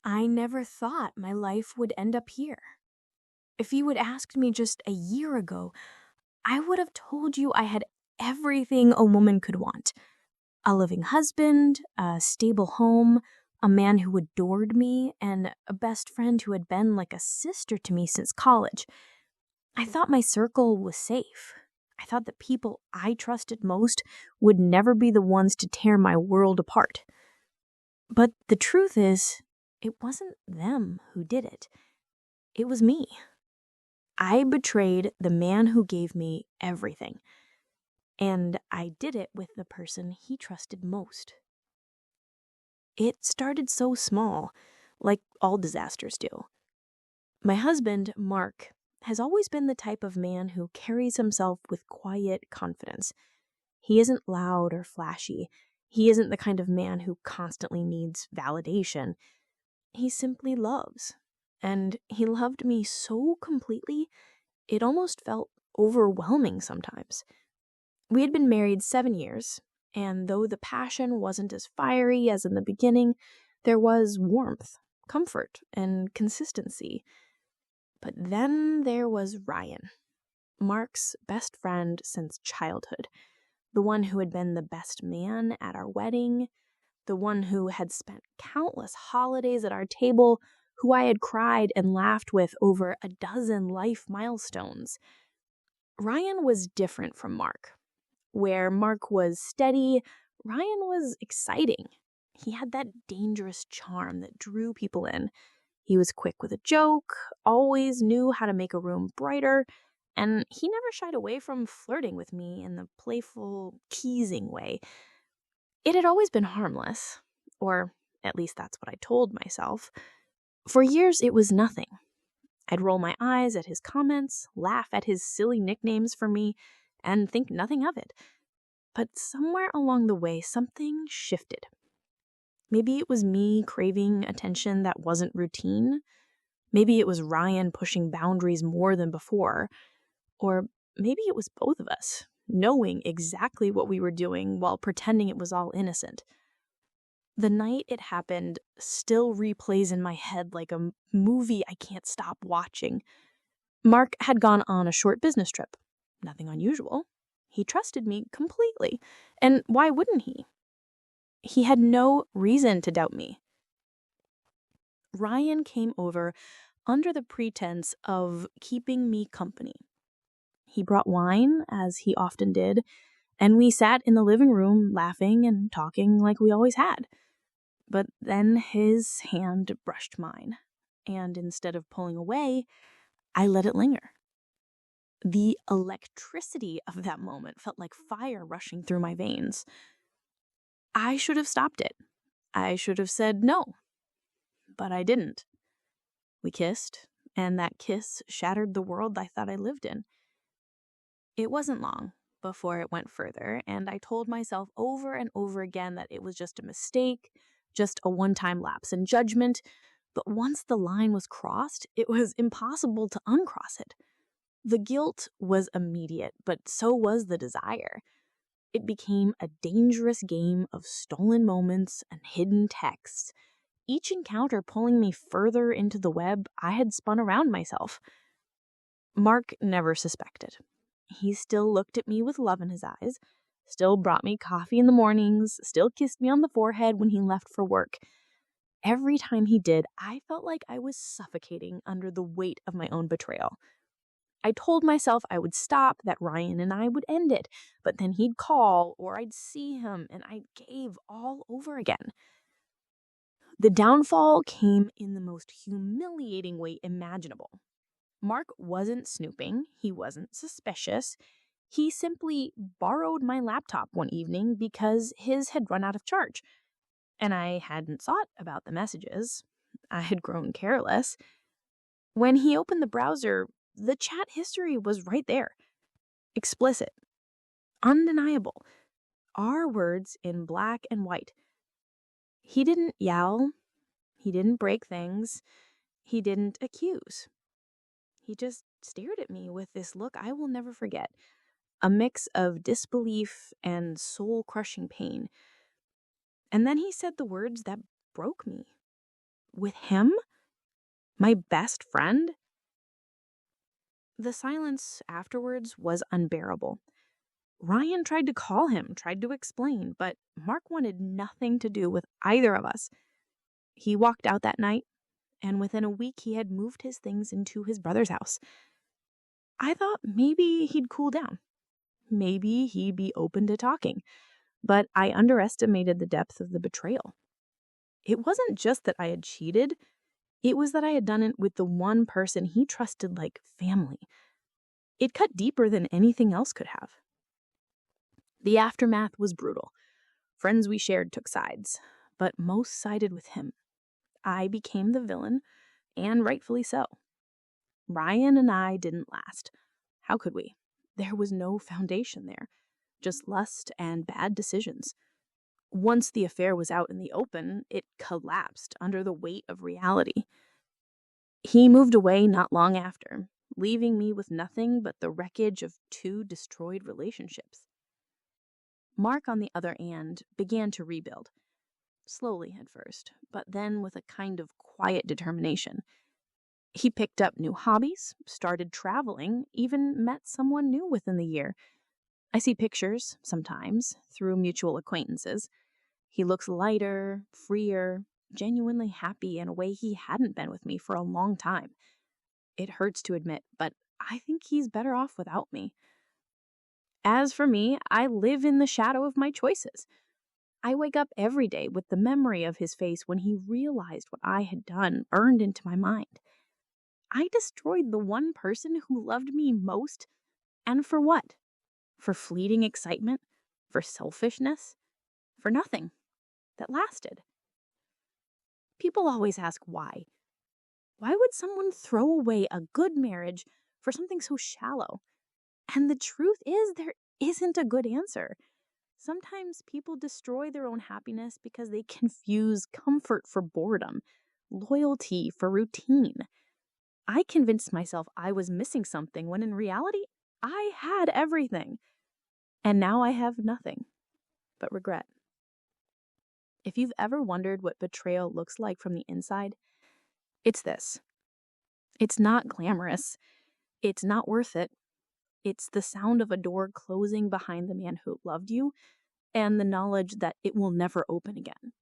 I never thought my life would end up here. If you had asked me just a year ago, I would have told you I had everything a woman could want: a loving husband, a stable home, a man who adored me, and a best friend who had been like a sister to me since college. I thought my circle was safe. I thought the people I trusted most would never be the ones to tear my world apart. But the truth is, it wasn't them who did it. It was me. I betrayed the man who gave me everything, and I did it with the person he trusted most. It started so small, like all disasters do. My husband, Mark, has always been the type of man who carries himself with quiet confidence. He isn't loud or flashy. He isn't the kind of man who constantly needs validation. He simply loves. And he loved me so completely, it almost felt overwhelming sometimes. We had been married 7 years, and though the passion wasn't as fiery as in the beginning, there was warmth, comfort, and consistency. But then there was Ryan, Mark's best friend since childhood, the one who had been the best man at our wedding, the one who had spent countless holidays at our table, who I had cried and laughed with over a dozen life milestones. Ryan was different from Mark. Where Mark was steady, Ryan was exciting. He had that dangerous charm that drew people in. He was quick with a joke, always knew how to make a room brighter, and he never shied away from flirting with me in the playful, teasing way. It had always been harmless, or at least that's what I told myself. For years, it was nothing. I'd roll my eyes at his comments, laugh at his silly nicknames for me, and think nothing of it. But somewhere along the way, something shifted. Maybe it was me craving attention that wasn't routine. Maybe it was Ryan pushing boundaries more than before. Or maybe it was both of us, knowing exactly what we were doing while pretending it was all innocent. The night it happened still replays in my head like a movie I can't stop watching. Mark had gone on a short business trip. Nothing unusual. He trusted me completely. And why wouldn't he? He had no reason to doubt me. Ryan came over under the pretense of keeping me company. He brought wine, as he often did, and we sat in the living room laughing and talking like we always had. But then his hand brushed mine, and instead of pulling away, I let it linger. The electricity of that moment felt like fire rushing through my veins. I should have stopped it. I should have said no, but I didn't. We kissed, and that kiss shattered the world I thought I lived in. It wasn't long before it went further, and I told myself over and over again that it was just a mistake, just a one-time lapse in judgment. But once the line was crossed, it was impossible to uncross it. The guilt was immediate, but so was the desire. It became a dangerous game of stolen moments and hidden texts, each encounter pulling me further into the web I had spun around myself. Mark never suspected. He still looked at me with love in his eyes, still brought me coffee in the mornings, still kissed me on the forehead when he left for work. Every time he did, I felt like I was suffocating under the weight of my own betrayal. I told myself I would stop, that Ryan and I would end it, but then he'd call or I'd see him and I gave all over again. The downfall came in the most humiliating way imaginable. Mark wasn't snooping, he wasn't suspicious. He simply borrowed my laptop one evening because his had run out of charge. And I hadn't thought about the messages. I had grown careless. When he opened the browser, the chat history was right there. Explicit, undeniable. Our words in black and white. He didn't yell. He didn't break things. He didn't accuse. He just stared at me with this look I will never forget. A mix of disbelief and soul-crushing pain. And then he said the words that broke me. With him? My best friend? The silence afterwards was unbearable. Ryan tried to call him, tried to explain, but Mark wanted nothing to do with either of us. He walked out that night, and within a week he had moved his things into his brother's house. I thought maybe he'd cool down. Maybe he'd be open to talking, but I underestimated the depth of the betrayal. It wasn't just that I had cheated, it was that I had done it with the one person he trusted like family. It cut deeper than anything else could have. The aftermath was brutal. Friends we shared took sides, but most sided with him. I became the villain, and rightfully so. Ryan and I didn't last. How could we? There was no foundation there, just lust and bad decisions. Once the affair was out in the open, it collapsed under the weight of reality. He moved away not long after, leaving me with nothing but the wreckage of 2 destroyed relationships. Mark, on the other hand, began to rebuild. Slowly at first, but then with a kind of quiet determination. He picked up new hobbies, started traveling, even met someone new within the year. I see pictures, sometimes, through mutual acquaintances. He looks lighter, freer, genuinely happy in a way he hadn't been with me for a long time. It hurts to admit, but I think he's better off without me. As for me, I live in the shadow of my choices. I wake up every day with the memory of his face when he realized what I had done burned into my mind. I destroyed the one person who loved me most, and for what? For fleeting excitement? For selfishness? For nothing that lasted. People always ask why. Why would someone throw away a good marriage for something so shallow? And the truth is, there isn't a good answer. Sometimes people destroy their own happiness because they confuse comfort for boredom, loyalty for routine. I convinced myself I was missing something when in reality, I had everything. And now I have nothing but regret. If you've ever wondered what betrayal looks like from the inside, it's this. It's not glamorous. It's not worth it. It's the sound of a door closing behind the man who loved you and the knowledge that it will never open again.